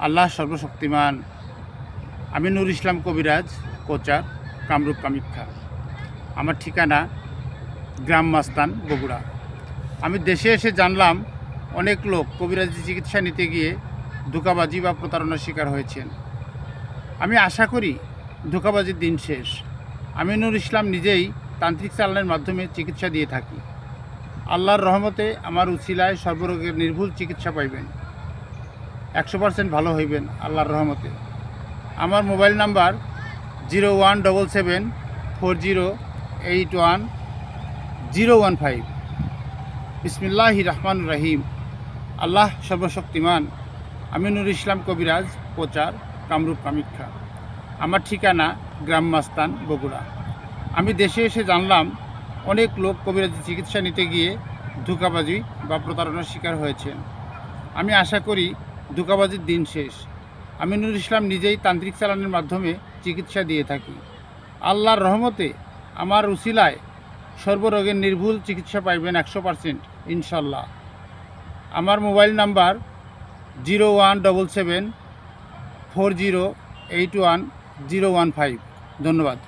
আল্লাহ সর্বশক্তিমান। আমি নূর ইসলাম কবিরাজ, কোচার, কামরূপ কামাখ্যা। আমার ঠিকানা গ্রাম মাস্তান, বগুড়া। আমি দেশে এসে জানলাম অনেক লোক কবিরাজি চিকিৎসা নিতে গিয়ে ধোঁকাবাজি বা প্রতারণার শিকার হয়েছেন। আমি আশা করি ধোঁকাবাজির দিন শেষ। আমি নূর ইসলাম নিজেই তান্ত্রিক চালানের মাধ্যমে চিকিৎসা দিয়ে থাকি। আল্লাহর রহমতে আমার উছিলায় সর্বরোগের নির্ভুল চিকিৎসা পাইবেন। 100% ভালো হইবেন আল্লাহর রহমতে। আমার মোবাইল নাম্বার 017740810115। বিসমিল্লাহির রহমানির রহিম। আল্লাহ সর্বশক্তিমান। আমি নূর ইসলাম কবিরাজ, প্রচার, কামরূপ কামাখ্যা। আমার ঠিকানা গ্রাম মাস্তান, বগুড়া। আমি দেশে এসে জানলাম অনেক লোক কবিরাজি চিকিৎসা নিতে গিয়ে ধোঁকাবাজি বা প্রতারণার শিকার হয়েছেন। আমি আশা করি ধোঁকাবাজির দিন শেষ। আমি নূর ইসলাম নিজেই তান্ত্রিক চালানের মাধ্যমে চিকিৎসা দিয়ে থাকি। আল্লাহর রহমতে আমার উছিলায় সর্বরোগের নির্ভুল চিকিৎসা পাইবেন 100% ইনশাল্লাহ। আমার মোবাইল নাম্বার 017740810115। ধন্যবাদ।